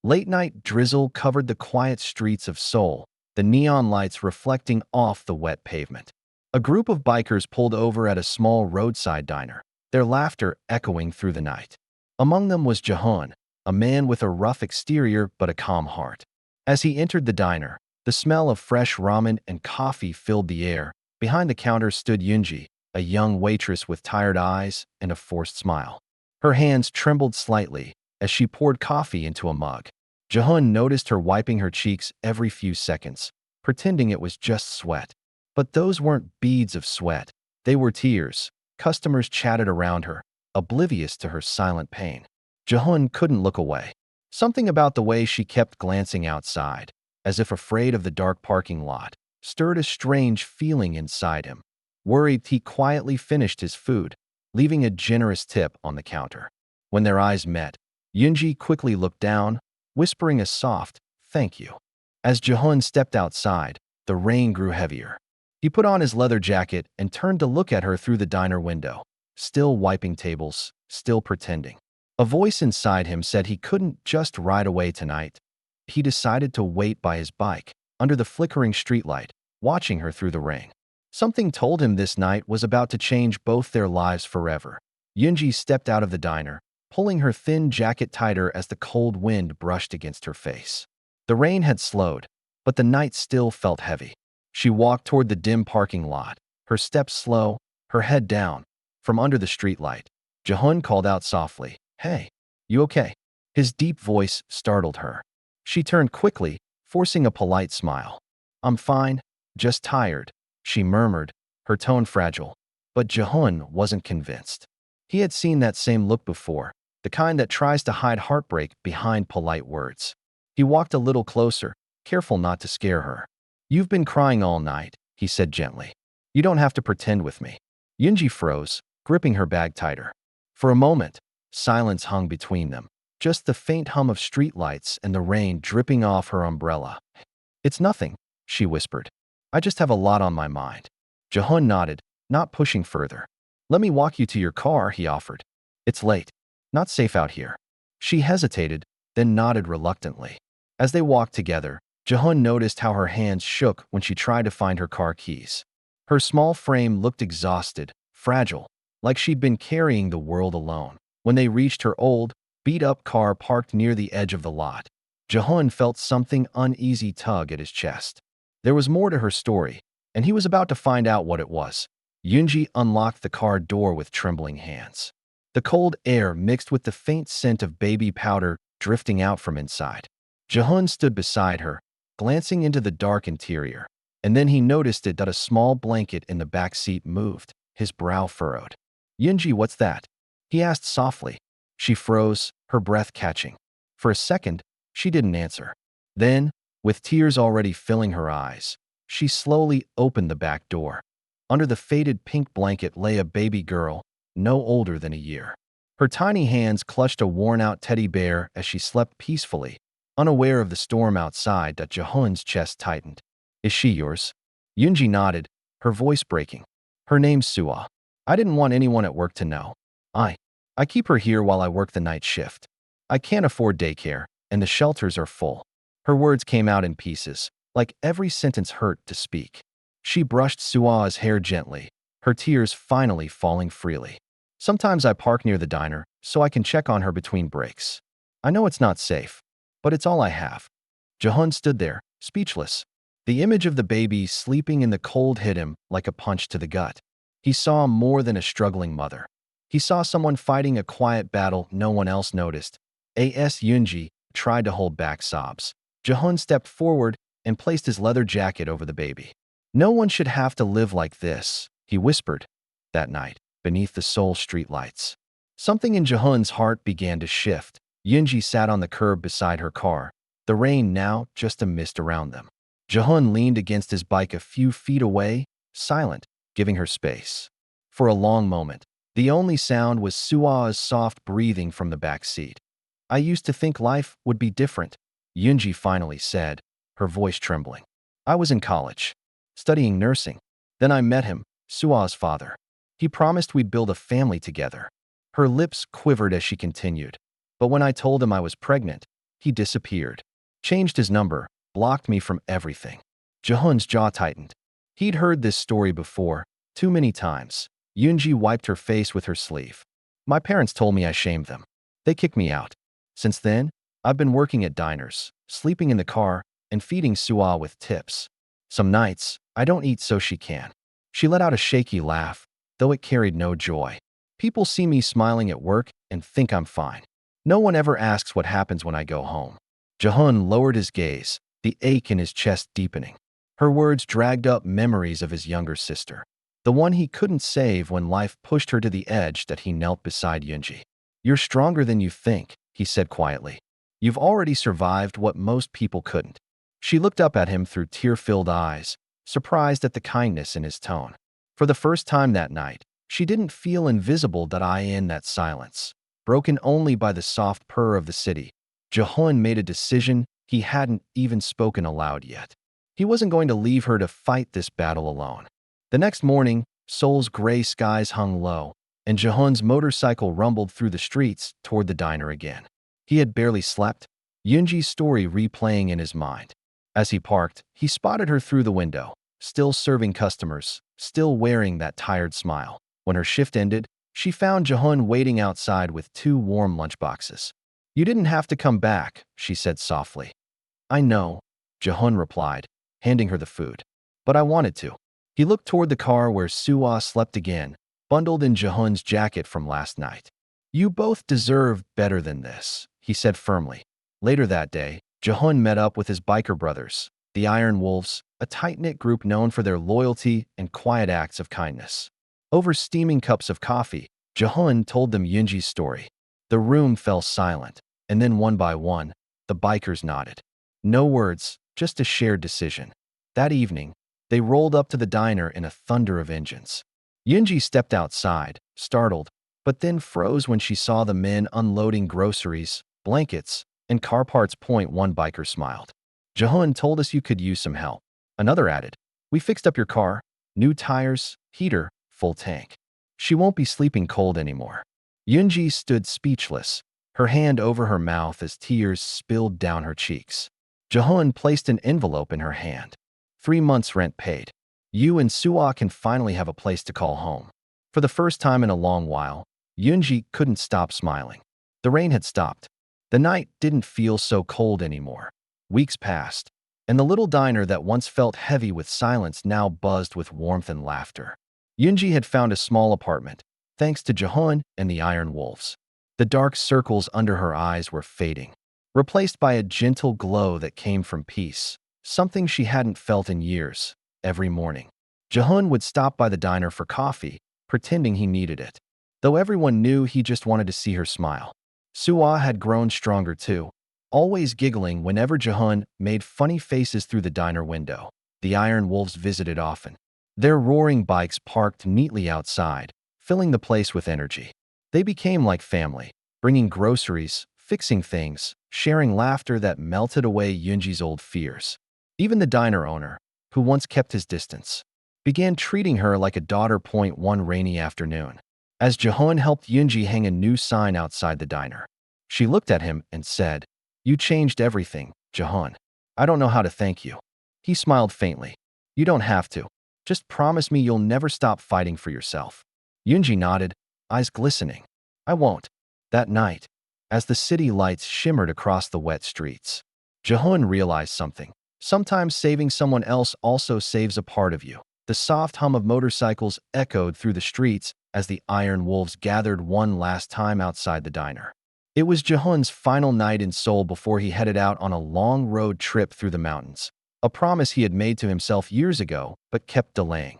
Late-night drizzle covered the quiet streets of Seoul, the neon lights reflecting off the wet pavement. A group of bikers pulled over at a small roadside diner, their laughter echoing through the night. Among them was Jaehoon, a man with a rough exterior but a calm heart. As he entered the diner, the smell of fresh ramen and coffee filled the air. Behind the counter stood Yoonji, a young waitress with tired eyes and a forced smile. Her hands trembled slightly as she poured coffee into a mug. Jaehoon noticed her wiping her cheeks every few seconds, pretending it was just sweat. But those weren't beads of sweat. They were tears. Customers chatted around her, oblivious to her silent pain. Jaehoon couldn't look away. Something about the way she kept glancing outside, as if afraid of the dark parking lot, stirred a strange feeling inside him. Worried, he quietly finished his food, leaving a generous tip on the counter. When their eyes met, Yoonji quickly looked down, whispering a soft, "Thank you." As Jaehoon stepped outside, the rain grew heavier. He put on his leather jacket and turned to look at her through the diner window, still wiping tables, still pretending. A voice inside him said he couldn't just ride away tonight. He decided to wait by his bike, under the flickering streetlight, watching her through the rain. Something told him this night was about to change both their lives forever. Yoonji stepped out of the diner, pulling her thin jacket tighter as the cold wind brushed against her face. The rain had slowed, but the night still felt heavy. She walked toward the dim parking lot, her steps slow, her head down. From under the streetlight, Jaehoon called out softly, "Hey, you okay?" His deep voice startled her. She turned quickly, forcing a polite smile. "I'm fine, just tired," she murmured, her tone fragile. But Jaehoon wasn't convinced. He had seen that same look before, the kind that tries to hide heartbreak behind polite words. He walked a little closer, careful not to scare her. "You've been crying all night," he said gently. "You don't have to pretend with me." Yoonji froze, gripping her bag tighter. For a moment, silence hung between them, just the faint hum of streetlights and the rain dripping off her umbrella. "It's nothing," she whispered. "I just have a lot on my mind." Jaehoon nodded, not pushing further. "Let me walk you to your car," he offered. "It's late. Not safe out here." She hesitated, then nodded reluctantly. As they walked together, Jaehoon noticed how her hands shook when she tried to find her car keys. Her small frame looked exhausted, fragile, like she'd been carrying the world alone. When they reached her old, beat-up car parked near the edge of the lot, Jaehoon felt something uneasy tug at his chest. There was more to her story, and he was about to find out what it was. Yoonji unlocked the car door with trembling hands. The cold air mixed with the faint scent of baby powder drifting out from inside. Jaehoon stood beside her, glancing into the dark interior, and then he noticed that a small blanket in the back seat moved, his brow furrowed. "Yoonji, what's that?" he asked softly. She froze, her breath catching. For a second, she didn't answer. Then, with tears already filling her eyes, she slowly opened the back door. Under the faded pink blanket lay a baby girl, no older than a year. Her tiny hands clutched a worn-out teddy bear as she slept peacefully, unaware of the storm outside. That Jaehoon's chest tightened. "Is she yours?" Yoonji nodded, her voice breaking. "Her name's Suah. I didn't want anyone at work to know. I keep her here while I work the night shift. I can't afford daycare, and the shelters are full." Her words came out in pieces, like every sentence hurt to speak. She brushed Suah's hair gently, her tears finally falling freely. "Sometimes I park near the diner, so I can check on her between breaks. I know it's not safe, but it's all I have." Jaehoon stood there, speechless. The image of the baby sleeping in the cold hit him like a punch to the gut. He saw more than a struggling mother. He saw someone fighting a quiet battle no one else noticed. Yoonji tried to hold back sobs. Jaehoon stepped forward and placed his leather jacket over the baby. "No one should have to live like this," he whispered. That night, beneath the Seoul streetlights, something in Jaehoon's heart began to shift. Yoonji sat on the curb beside her car, the rain now just a mist around them. Jaehoon leaned against his bike a few feet away, silent, giving her space. For a long moment, the only sound was Suah's soft breathing from the back seat. "I used to think life would be different," Yoonji finally said, her voice trembling. "I was in college, studying nursing. Then I met him, Suah's father. He promised we'd build a family together." Her lips quivered as she continued. "But when I told him I was pregnant, he disappeared. Changed his number, blocked me from everything. Jehun's jaw tightened. He'd heard this story before, too many times. Yoonji wiped her face with her sleeve. My parents told me I shamed them. They kicked me out. Since then, I've been working at diners, sleeping in the car, and feeding Suah with tips. Some nights, I don't eat so she can. She let out a shaky laugh, though it carried no joy. People see me smiling at work and think I'm fine. No one ever asks what happens when I go home. Jehun lowered his gaze, the ache in his chest deepening. Her words dragged up memories of his younger sister, the one he couldn't save when life pushed her to the edge that he knelt beside Yoonji. You're stronger than you think, he said quietly. You've already survived what most people couldn't. She looked up at him through tear-filled eyes, surprised at the kindness in his tone. For the first time that night, she didn't feel invisible in that silence, broken only by the soft purr of the city. Jehun made a decision he hadn't even spoken aloud yet. He wasn't going to leave her to fight this battle alone. The next morning, Seoul's gray skies hung low, and Jehun's motorcycle rumbled through the streets toward the diner again. He had barely slept, Yoonji's story replaying in his mind. As he parked, he spotted her through the window, still serving customers, still wearing that tired smile. When her shift ended, she found Jehun waiting outside with 2 warm lunchboxes. You didn't have to come back, she said softly. I know, Jehun replied, handing her the food. But I wanted to. He looked toward the car where Suah slept again, bundled in Jehun's jacket from last night. You both deserve better than this, he said firmly. Later that day, Jehun met up with his biker brothers, the Iron Wolves, a tight-knit group known for their loyalty and quiet acts of kindness. Over steaming cups of coffee, Jehun told them Yoonji's story. The room fell silent, and then one by one, the bikers nodded. No words, just a shared decision. That evening, they rolled up to the diner in a thunder of engines. Yoonji stepped outside, startled, but then froze when she saw the men unloading groceries, blankets, and car parts. One biker smiled. Jehun told us you could use some help. Another added, we fixed up your car, new tires, heater, full tank. She won't be sleeping cold anymore. Yoonji stood speechless, her hand over her mouth as tears spilled down her cheeks. Jehun placed an envelope in her hand. 3 months' rent paid. You and Suah can finally have a place to call home. For the first time in a long while, Yoonji couldn't stop smiling. The rain had stopped. The night didn't feel so cold anymore. Weeks passed, and the little diner that once felt heavy with silence now buzzed with warmth and laughter. Yoonji had found a small apartment, thanks to Jehun and the Iron Wolves. The dark circles under her eyes were fading, replaced by a gentle glow that came from peace, something she hadn't felt in years. Every morning, Jehun would stop by the diner for coffee, pretending he needed it, though everyone knew he just wanted to see her smile. Suah had grown stronger too, always giggling whenever Jehun made funny faces through the diner window. The Iron Wolves visited often, their roaring bikes parked neatly outside, filling the place with energy. They became like family, bringing groceries, fixing things, sharing laughter that melted away Yoonji's old fears. Even the diner owner, who once kept his distance, began treating her like a daughter. One rainy afternoon, as Jehun helped Yoonji hang a new sign outside the diner, she looked at him and said, You changed everything, Jehun. I don't know how to thank you. He smiled faintly. You don't have to. Just promise me you'll never stop fighting for yourself. Yoonji nodded, eyes glistening. I won't. That night, as the city lights shimmered across the wet streets, Jehun realized something. Sometimes saving someone else also saves a part of you. The soft hum of motorcycles echoed through the streets as the Iron Wolves gathered one last time outside the diner. It was Jehun's final night in Seoul before he headed out on a long road trip through the mountains, a promise he had made to himself years ago but kept delaying.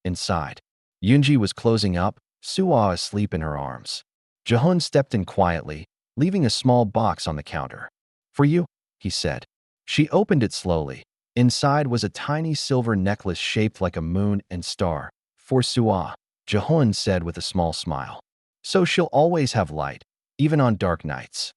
Inside, Yoonji was closing up, Suah asleep in her arms. Jehun stepped in quietly, leaving a small box on the counter. For you, he said. She opened it slowly. Inside was a tiny silver necklace shaped like a moon and star. For Suah, Jehun said with a small smile. So she'll always have light, even on dark nights.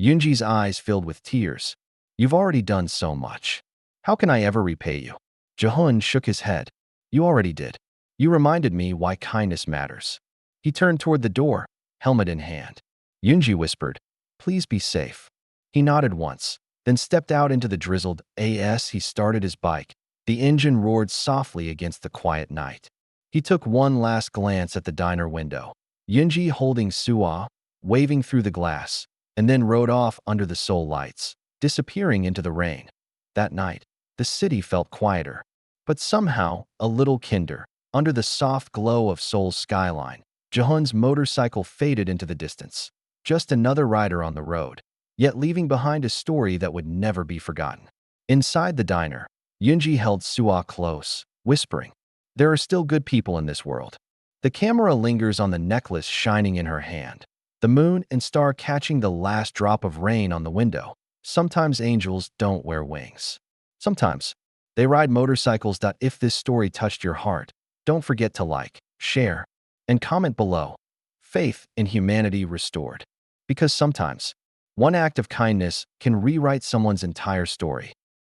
Yoonji's eyes filled with tears. You've already done so much. How can I ever repay you? Jehun shook his head. You already did. You reminded me why kindness matters. He turned toward the door, helmet in hand. Yoonji whispered, Please be safe. He nodded once, then stepped out into the drizzled as he started his bike. The engine roared softly against the quiet night. He took one last glance at the diner window. Yunji holding Suwa, waving through the glass, and then rode off under the Seoul lights, disappearing into the rain. That night, the city felt quieter, but somehow a little kinder. Under the soft glow of Seoul's skyline, Jehun's motorcycle faded into the distance. Just another rider on the road, yet leaving behind a story that would never be forgotten. Inside the diner, Yunji held Suwa close, whispering, "There are still good people in this world." The camera lingers on the necklace shining in her hand, the moon and star catching the last drop of rain on the window. Sometimes angels don't wear wings. Sometimes they ride motorcycles. If this story touched your heart, don't forget to like, share, and comment below. Faith in humanity restored. Because sometimes, one act of kindness can rewrite someone's entire story.